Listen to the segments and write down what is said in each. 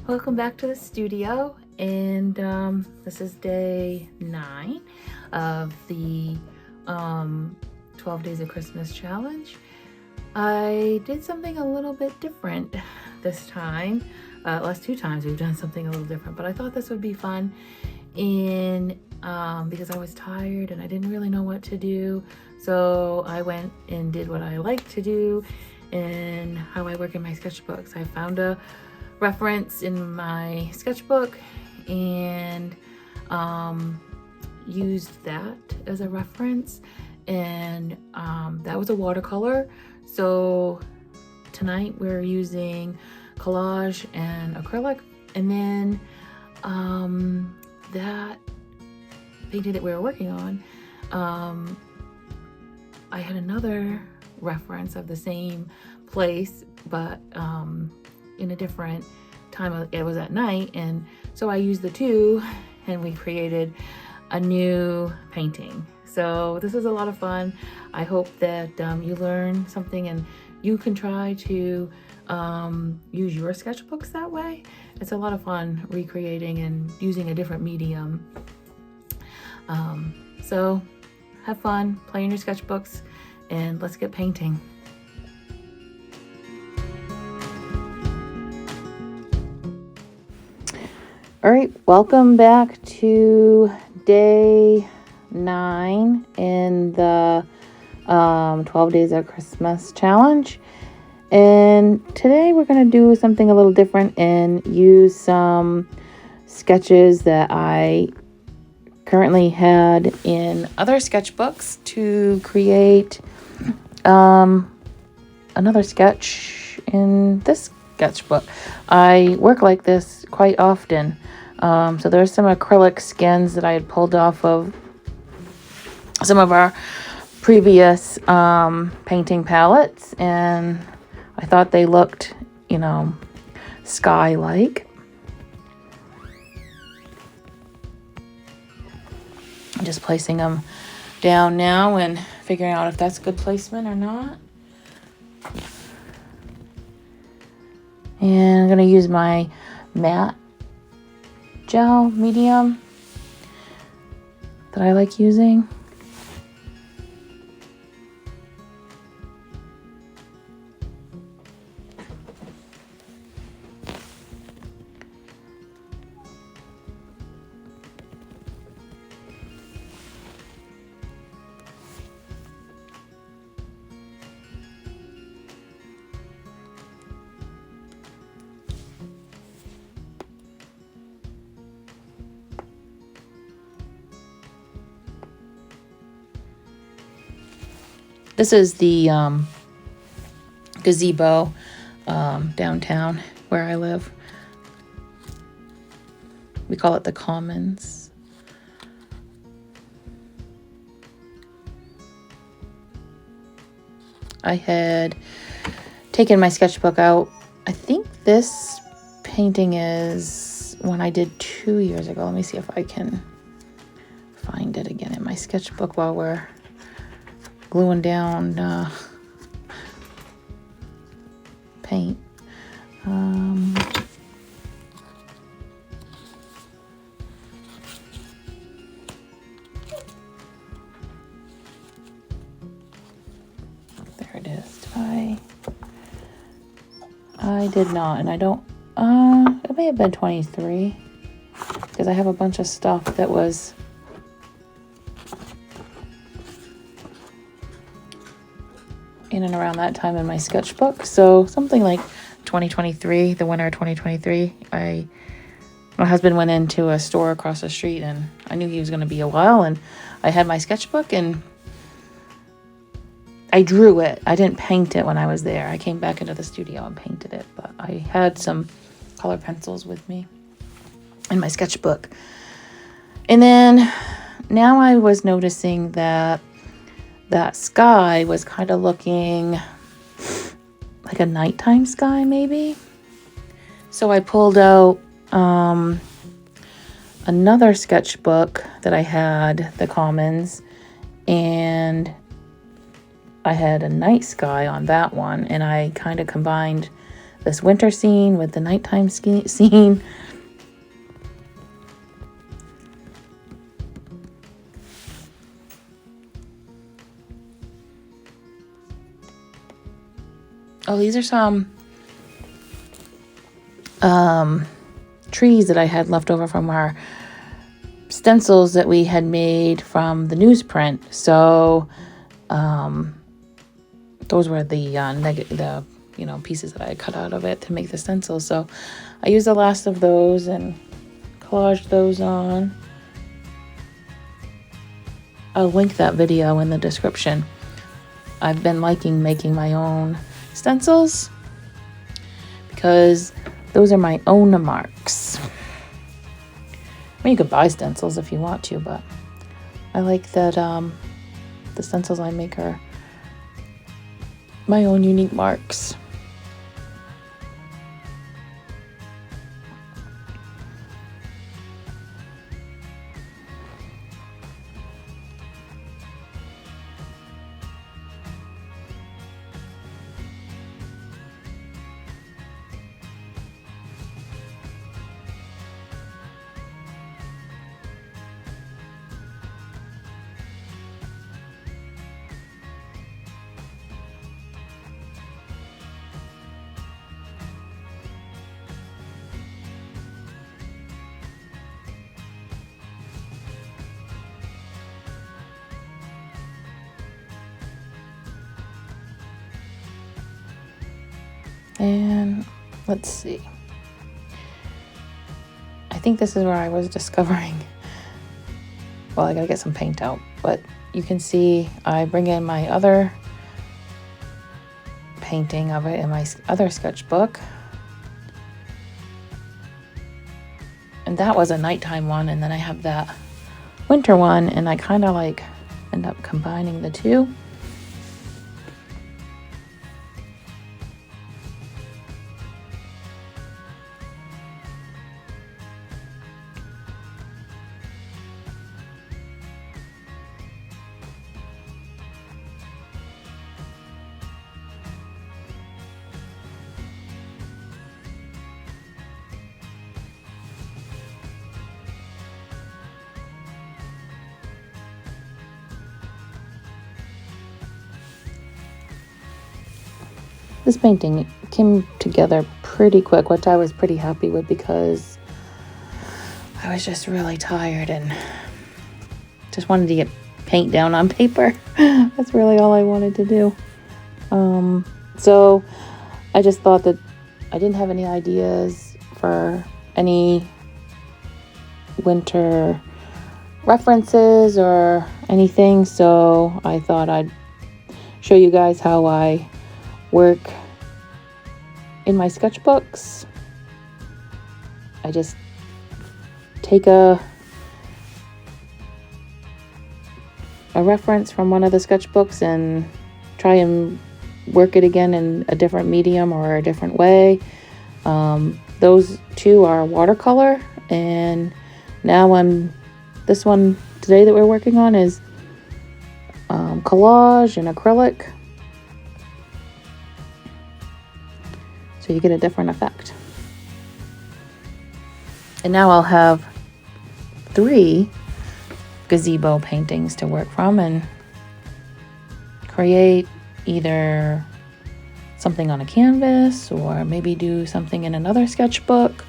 Welcome back to the studio, and this is day 9 of the 12 Days of Christmas challenge. I did something a little bit different this time. Last 2 times we've done something a little different, but I thought this would be fun because I was tired and I didn't really know what to do. So I went and did what I like to do and how I work in my sketchbooks. I found a reference in my sketchbook and used that as a reference, and that was a watercolor. So tonight we're using collage and acrylic, and then that painting that we were working on, I had another reference of the same place, but in a different time. It was at night, and so I used the two and we created a new painting. So this is a lot of fun. I hope that you learn something and you can try to use your sketchbooks that way. It's a lot of fun recreating and using a different medium. So have fun, play in your sketchbooks, and let's get painting. All right, welcome back to day 9 in the 12 Days of Christmas challenge. And today we're going to do something a little different and use some sketches that I currently had in other sketchbooks to create another sketch in this sketchbook. I work like this quite often. So there's some acrylic skins that I had pulled off of some of our previous painting palettes, and I thought they looked, sky-like. I'm just placing them down now and figuring out if that's good placement or not. And I'm going to use my matte gel medium that I like using. This is the gazebo downtown where I live. We call it the Commons. I had taken my sketchbook out. I think this painting is one I did 2 years ago. Let me see if I can find it again in my sketchbook while we're gluing down paint. There it is. I did not, and I don't, it may have been 23, because I have a bunch of stuff that was in and around that time in my sketchbook. So something like 2023, the winter of 2023, my husband went into a store across the street, and I knew he was going to be a while, and I had my sketchbook and I drew it. I didn't paint it when I was there. I came back into the studio and painted it, but I had some color pencils with me in my sketchbook. And then now I was noticing that sky was kind of looking like a nighttime sky, maybe. So I pulled out another sketchbook that I had, the Commons, and I had a night sky on that one, and I kind of combined this winter scene with the nighttime scene. Oh, these are some trees that I had left over from our stencils that we had made from the newsprint. So those were the pieces that I cut out of it to make the stencils. So I used the last of those and collaged those on. I'll link that video in the description. I've been liking making my own stencils because those are my own marks. I mean, you could buy stencils if you want to, but I like that the stencils I make are my own unique marks. And let's see. I think this is where I was discovering. Well, I gotta get some paint out, but you can see I bring in my other painting of it in my other sketchbook. And that was a nighttime one, and then I have that winter one, and I kind of like end up combining the two. This painting came together pretty quick, which I was pretty happy with because I was just really tired and just wanted to get paint down on paper. That's really all I wanted to do. So I just thought that I didn't have any ideas for any winter references or anything, so I thought I'd show you guys how I work in my sketchbooks. I just take a reference from one of the sketchbooks and try and work it again in a different medium or a different way. Those two are watercolor, and now this one today that we're working on is collage and acrylic. So you get a different effect. And now I'll have 3 gazebo paintings to work from and create either something on a canvas or maybe do something in another sketchbook.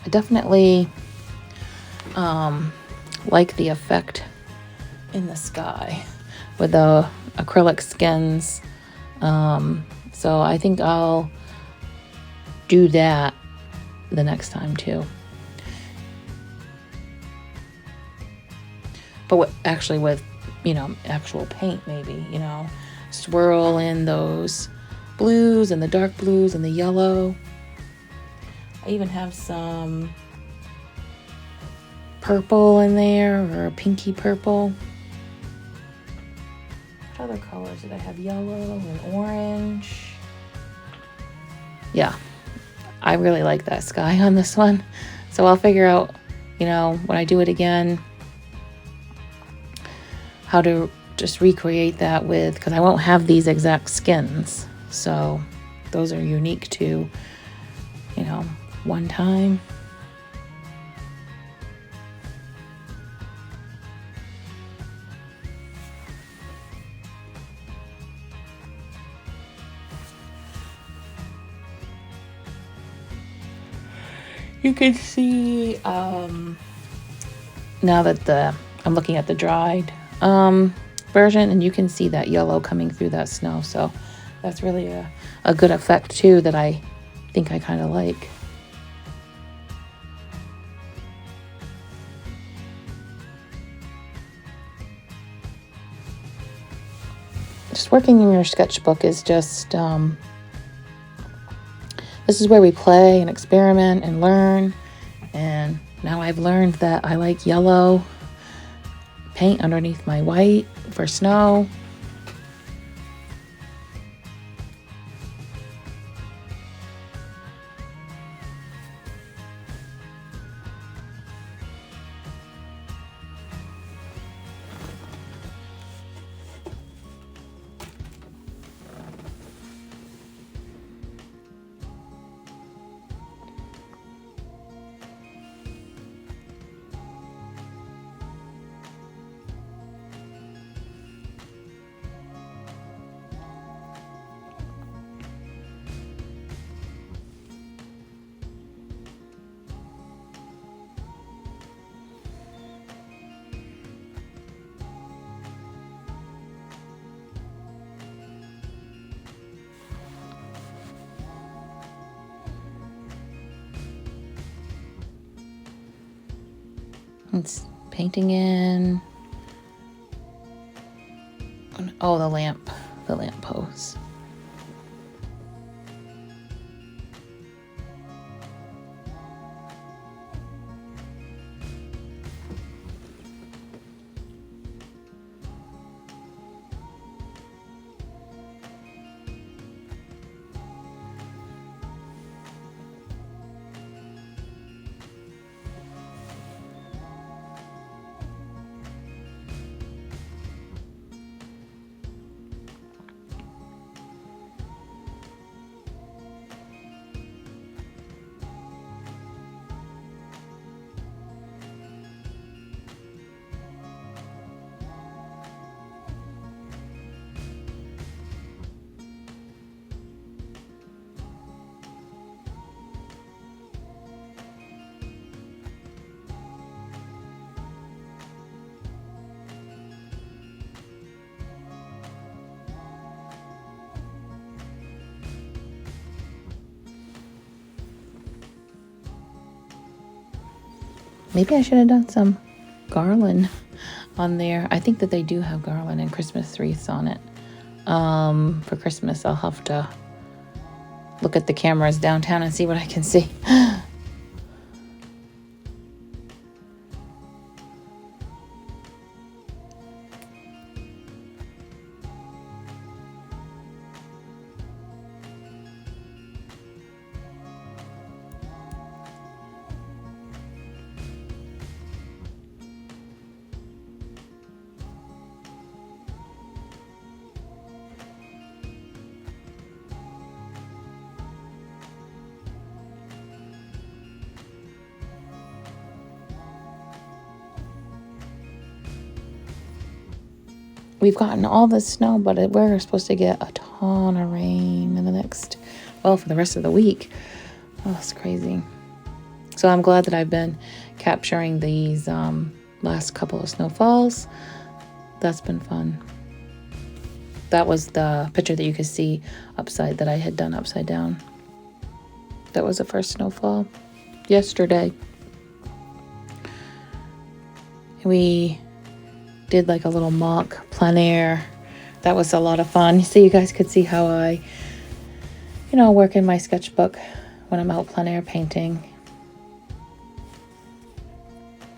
I definitely like the effect in the sky with the acrylic skins. So I think I'll do that the next time too. But actually with, actual paint maybe, swirl in those blues and the dark blues and the yellow. I even have some purple in there, or a pinky purple. What other colors did I have? Yellow and orange. Yeah, I really like that sky on this one. So I'll figure out, you know, when I do it again, how to just recreate that with, because I won't have these exact skins. So those are unique to, you know, one time. You can see now that I'm looking at the dried version, and you can see that yellow coming through that snow. So that's really a good effect too that I think I kind of like. Just working in your sketchbook is just this is where we play and experiment and learn. And now I've learned that I like yellow paint underneath my white for snow. It's painting in, oh, the lamp post. Maybe I should have done some garland on there. I think that they do have garland and Christmas wreaths on it. For Christmas, I'll have to look at the cameras downtown and see what I can see. We've gotten all the snow, but we're supposed to get a ton of rain in the next, well, for the rest of the week. Oh, it's crazy. So I'm glad that I've been capturing these last couple of snowfalls. That's been fun. That was the picture that you could see upside that I had done upside down. That was the first snowfall yesterday. We did like a little mock plein air. That was a lot of fun. So you guys could see how I, work in my sketchbook when I'm out plein air painting.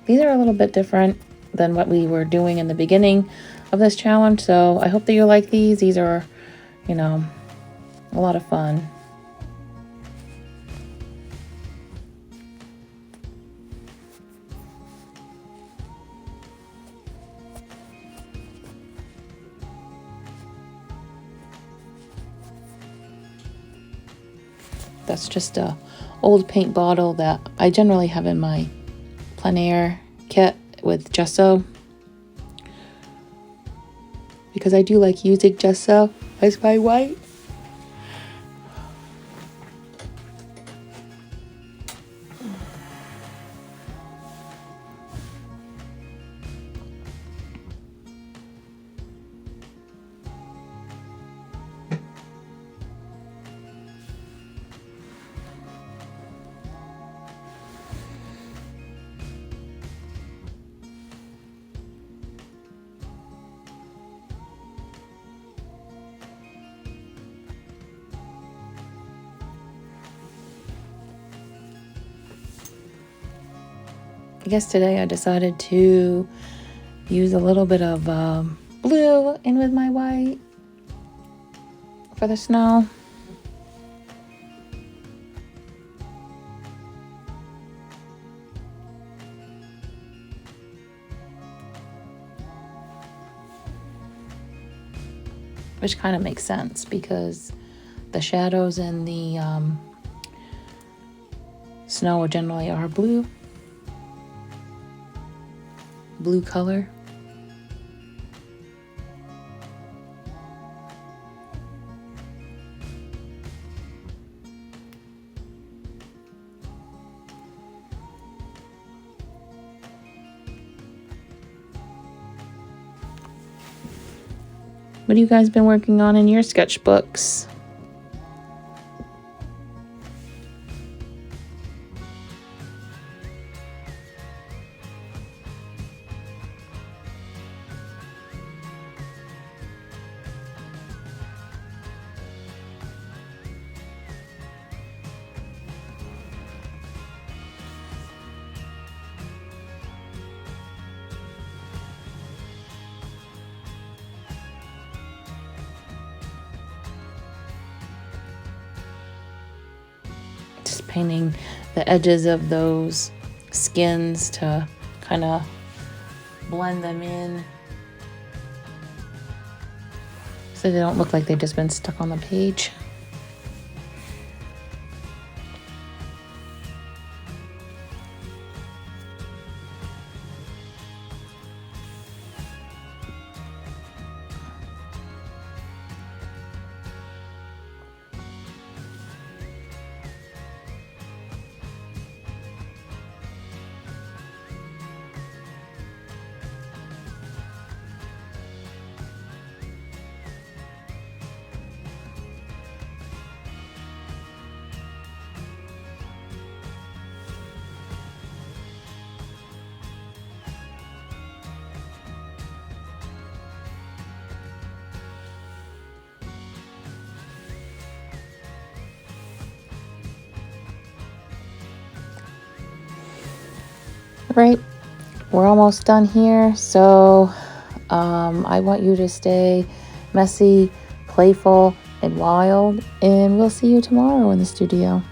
these are a little bit different than what we were doing in the beginning of this challenge. So I hope that you like these. These are, you know, a lot of fun. That's just a old paint bottle that I generally have in my plein air kit with gesso, because I do like using gesso as my white. I guess today I decided to use a little bit of blue in with my white for the snow. Which kind of makes sense because the shadows in the snow generally are blue color. What have you guys been working on in your sketchbooks? Just painting the edges of those skins to kind of blend them in so they don't look like they've just been stuck on the page. Right, we're almost done here, so I want you to stay messy, playful, and wild, and we'll see you tomorrow in the studio.